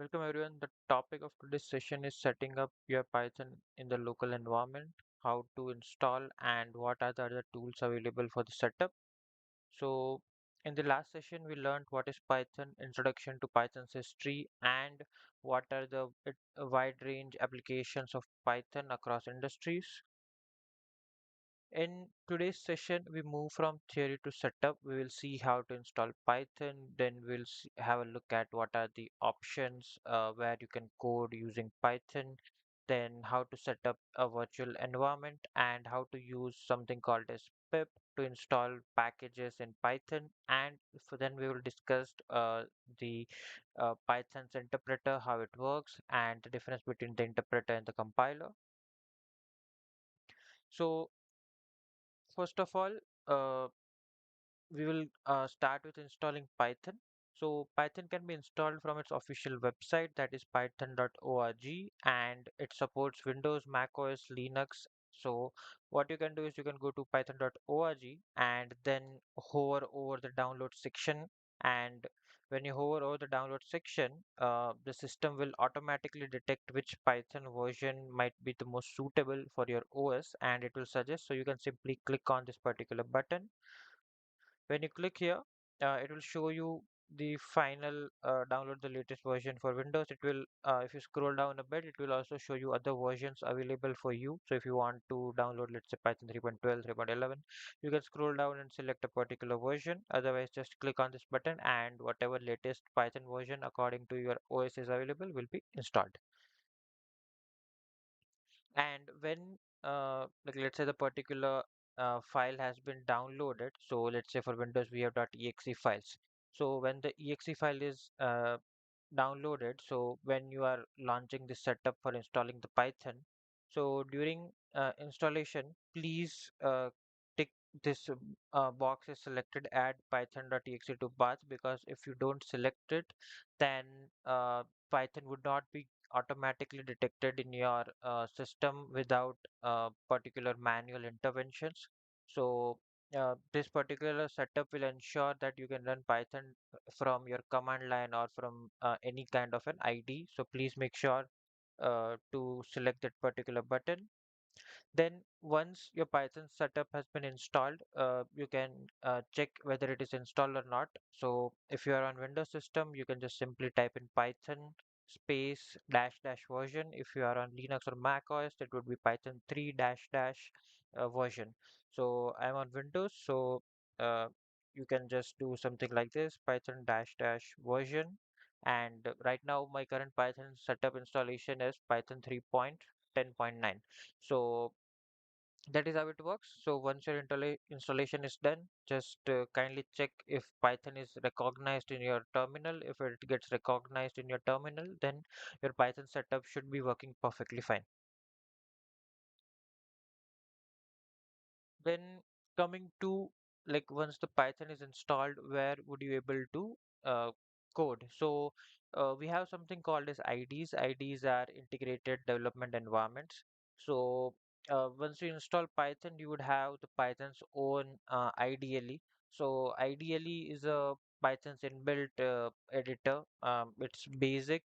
Welcome everyone. The topic of today's session is setting up your Python in the local environment, how to install and what are the other tools available for the setup. So in the last session, we learned what is Python, introduction to Python's history, and what are the wide range applications of Python across industries. In today's session, we move from theory to setup. We will see how to install Python, then we'll have a look at what are the options where you can code using Python, then how to set up a virtual environment, and how to use something called as PIP to install packages in Python. And then we will discuss the Python's interpreter, how it works, and the difference between the interpreter and the compiler. So first of all, uh, we will start with installing Python. So Python can be installed from its official website, that is python.org, and it supports Windows, Mac OS, Linux. So what you can do is you can go to python.org and then hover over the download section. And when you hover over the download section, the system will automatically detect which Python version might be the most suitable for your OS, and it will suggest. So you can simply click on this particular button. When you click here, it will show you the final download the latest version for Windows. It will, if you scroll down a bit, it will also show you other versions available for you. So if you want to download, let's say Python 3.12, 3.11, you can scroll down and select a particular version. Otherwise, just click on this button and whatever latest Python version according to your OS is available will be installed. And when like let's say the particular file has been downloaded, so let's say for Windows we have .exe files. So when the exe file is downloaded, so when you are launching the setup for installing the Python, so during installation, please tick this box is selected, add python.exe to path, because if you don't select it, then Python would not be automatically detected in your system without particular manual interventions. So this particular setup will ensure that you can run Python from your command line or from any kind of an ID. So please make sure to select that particular button. Then once your Python setup has been installed, you can check whether it is installed or not. So if you are on Windows system, you can just simply type in Python space dash dash version. If you are on Linux or Mac OS, it would be Python 3 dash dash version. So I'm on Windows, so uh, you can just do something like this, Python dash dash version. And right now my current Python setup installation is Python 3.10.9. So that is how it works. So once your installation is done, just kindly check if Python is recognized in your terminal. If it gets recognized in your terminal, then your Python setup should be working perfectly fine. Then coming to, like, once the Python is installed, where would you able to uh, code? So we have something called as IDs. IDs are integrated development environments. So once you install Python, you would have the Python's own IDLE. So IDLE is a Python's inbuilt editor. It's basic.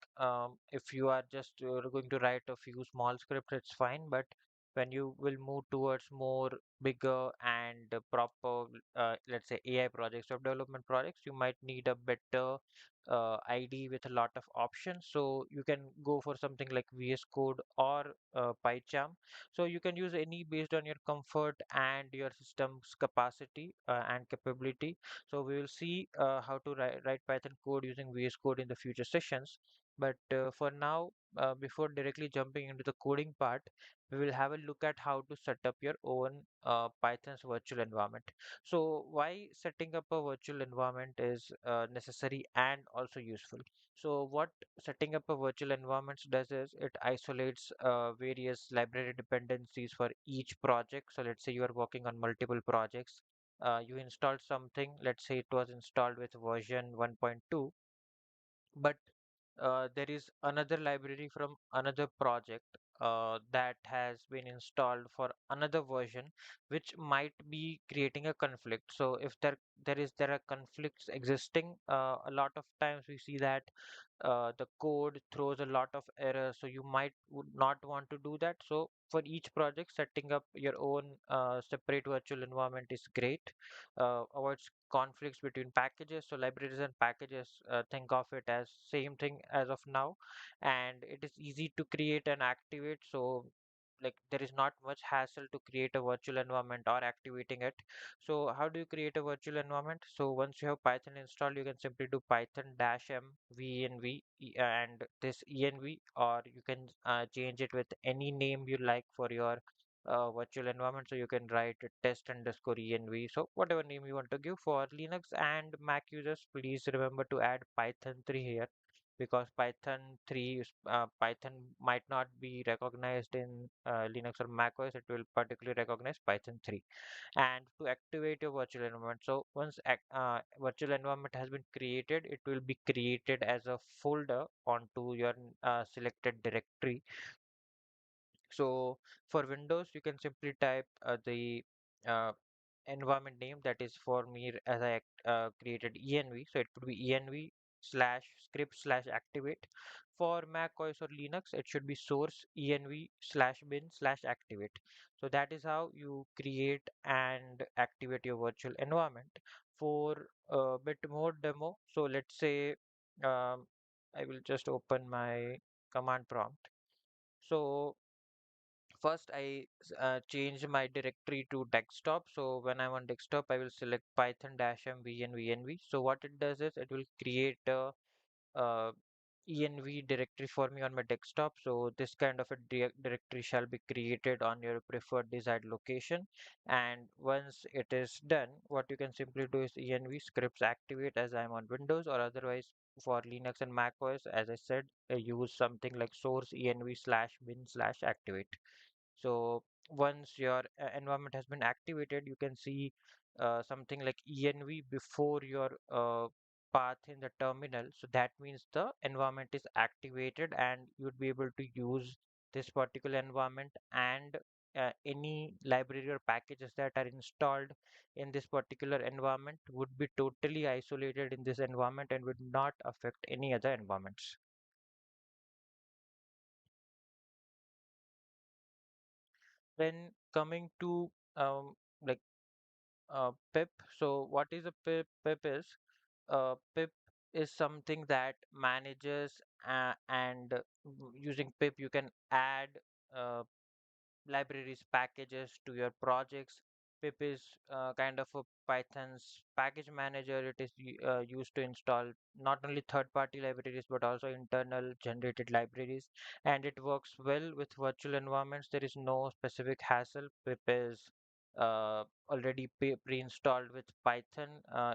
If you are just going to write a few small scripts, it's fine. But when you will move towards more bigger and proper, let's say AI projects or development projects, you might need a better ID with a lot of options. So you can go for something like VS Code or PyCharm. So you can use any based on your comfort and your system's capacity and capability. So we will see how to write Python code using VS Code in the future sessions. But for now, before directly jumping into the coding part, we will have a look at how to set up your own Python's virtual environment. So why setting up a virtual environment is necessary and also useful. So what setting up a virtual environment does is it isolates various library dependencies for each project. So let's say you are working on multiple projects. You installed something, let's say it was installed with version 1.2, but there is another library from another project that has been installed for another version, which might be creating a conflict. So if there are conflicts existing, a lot of times we see that the code throws a lot of errors, so you might would not want to do that. So for each project, setting up your own separate virtual environment is great. Avoids conflicts between packages. So libraries and packages, think of it as same thing as of now, and it is easy to create and activate. So like there is not much hassle to create a virtual environment or activating it. So how do you create a virtual environment? So once you have Python installed, you can simply do python dash m venv and this env, or you can change it with any name you like for your virtual environment. So you can write test underscore env. So whatever name you want to give. For Linux and Mac users, please remember to add Python 3 here, because Python might not be recognized in Linux or Mac OS. It will particularly recognize Python 3. And to activate your virtual environment, so once virtual environment has been created, it will be created as a folder onto your selected directory. So for Windows, you can simply type the uh, environment name. That is for me, as I created env, so it would be env slash script slash activate. For Mac OS or Linux, it should be source env slash bin slash activate. So that is how you create and activate your virtual environment. For a bit more demo, so let's say I will just open my command prompt. So first, change my directory to desktop. So when I'm on desktop, I will select python dash m venv. So what it does is it will create a uh, env directory for me on my desktop. So this kind of a directory shall be created on your preferred desired location. And once it is done, what you can simply do is env scripts activate as I'm on Windows, or otherwise for Linux and Mac OS, as I said, use something like source env slash bin slash activate. So once your environment has been activated, you can see something like env before your path in the terminal. So that means the environment is activated and you would be able to use this particular environment, and any library or packages that are installed in this particular environment would be totally isolated in this environment and would not affect any other environments. When coming to like PIP. So what is a PIP? PIP is something that manages and using PIP you can add uh, libraries, packages to your projects. Pip is kind of a Python's package manager. It is used to install not only third-party libraries but also internal generated libraries, and it works well with virtual environments. There is no specific hassle. Pip is already pre-installed with Python.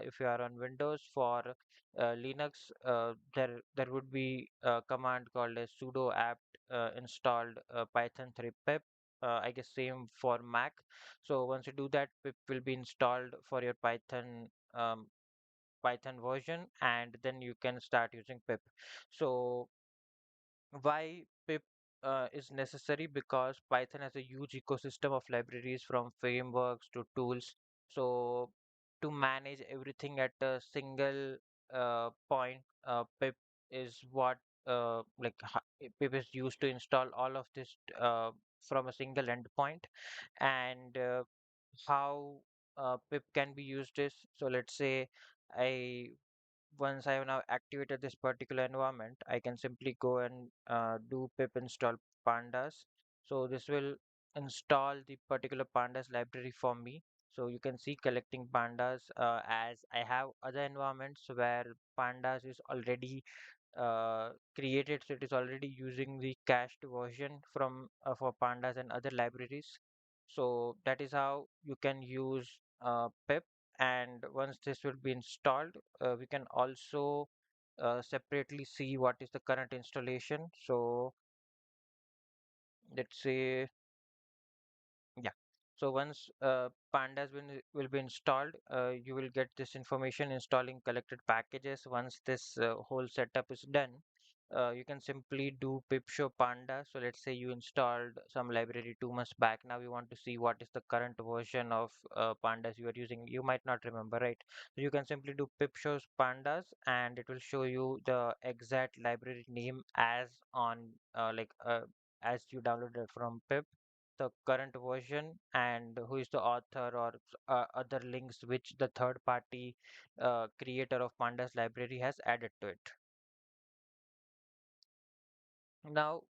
If you are on Windows, for Linux, there would be a command called as sudo apt installed Python 3 pip. I guess same for Mac. So once you do that, pip will be installed for your Python version, and then you can start using pip. So why pip is necessary? Because Python has a huge ecosystem of libraries, from frameworks to tools. So to manage everything at a single point, pip is what pip is used to install all of this from a single endpoint. And how pip can be used is, so let's say I once I have now activated this particular environment, I can simply go and do pip install pandas. So this will install the particular pandas library for me. So you can see collecting pandas, as I have other environments where pandas is already created, so it is already using the cached version from for pandas and other libraries. So that is how you can use pip. And once this will be installed, we can also separately see what is the current installation. So let's say, yeah. So once pandas will be installed, you will get this information installing collected packages. Once this whole setup is done, You can simply do pip show panda. So let's say you installed some library 2 months back. Now you want to see what is the current version of pandas you are using. You might not remember, right? So you can simply do pip shows pandas, and it will show you the exact library name as on as you downloaded from pip, the current version, and who is the author or other links which the third party creator of pandas library has added to it. Now,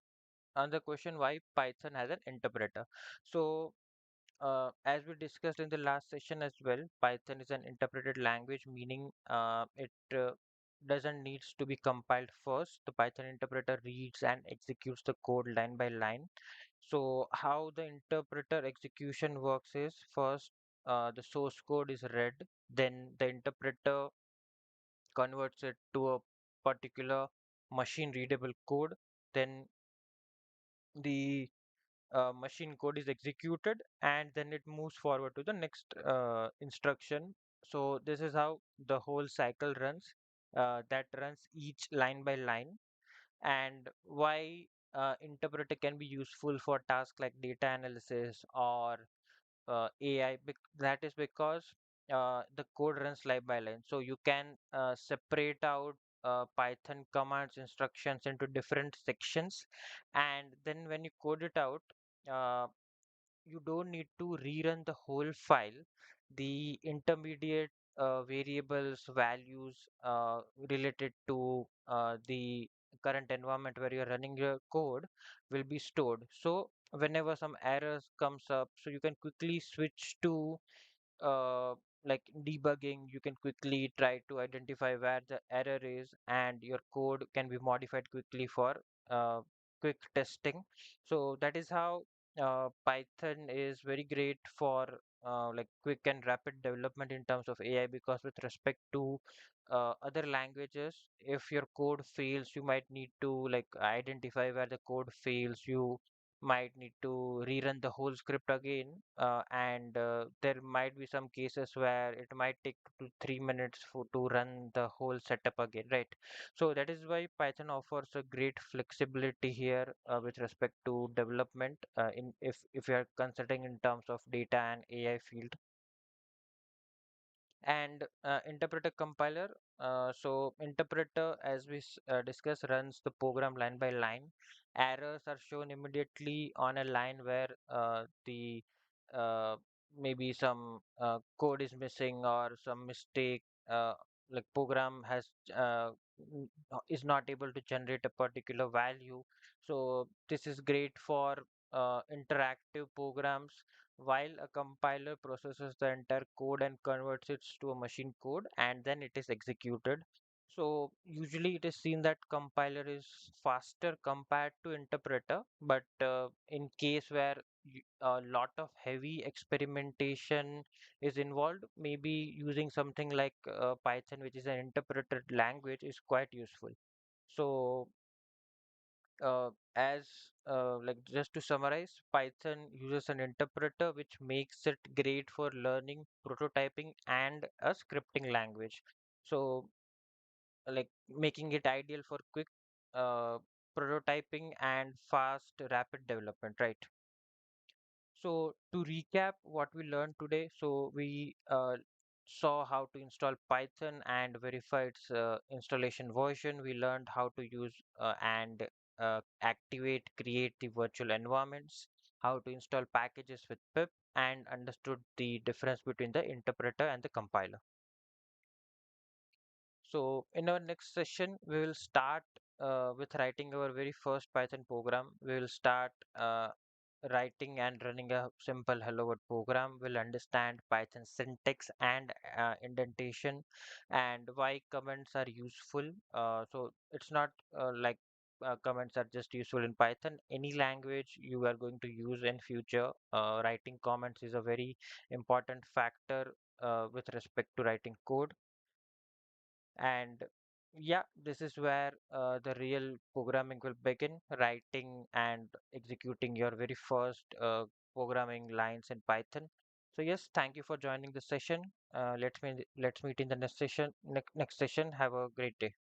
another question, why Python has an interpreter. So, as we discussed in the last session as well, Python is an interpreted language, meaning it doesn't needs to be compiled first. The Python interpreter reads and executes the code line by line. So, how the interpreter execution works is first, the source code is read, then the interpreter converts it to a particular machine readable code, then the machine code is executed, and then it moves forward to the next instruction. So this is how the whole cycle runs, that runs each line by line. And why interpreter can be useful for tasks like data analysis or AI, that is because the code runs line by line. So you can separate out Python commands instructions into different sections, and then when you code it out, uh, you don't need to rerun the whole file. The intermediate variables, values related to the current environment where you're running your code will be stored. So whenever some errors comes up, so you can quickly switch to uh, like debugging. You can quickly try to identify where the error is, and your code can be modified quickly for quick testing. So that is how Python is very great for like quick and rapid development in terms of AI, because with respect to other languages, if your code fails, you might need to like identify where the code fails. You might need to rerun the whole script again, and there might be some cases where it might take 2 3 minutes to run the whole setup again, right? So that is why Python offers a great flexibility here with respect to development, in if you are considering in terms of data and AI field. And interpreter compiler, so interpreter, as we discussed, runs the program line by line. Errors are shown immediately on a line where the uh, maybe some code is missing or some mistake, like program has is not able to generate a particular value. So this is great for interactive programs, while a compiler processes the entire code and converts it to a machine code, and then it is executed. So usually it is seen that compiler is faster compared to interpreter, but in case where a lot of heavy experimentation is involved, maybe using something like Python, which is an interpreted language, is quite useful. So as like just to summarize, Python uses an interpreter which makes it great for learning, prototyping, and a scripting language. So like making it ideal for quick uh, prototyping and fast, rapid development, right? So to recap what we learned today, so we saw how to install Python and verify its installation version. We learned how to use and activate, create the virtual environments, how to install packages with pip, and understood the difference between the interpreter and the compiler. So in our next session, we will start with writing our very first Python program. We will start writing and running a simple hello world program. We'll understand Python syntax and indentation, and why comments are useful. So it's not like comments are just useful in Python. Any language you are going to use in future, writing comments is a very important factor with respect to writing code. And yeah, this is where the real programming will begin, writing and executing your very first programming lines in Python. So yes, thank you for joining the session. Let's meet in the next session. Next session. Have a great day.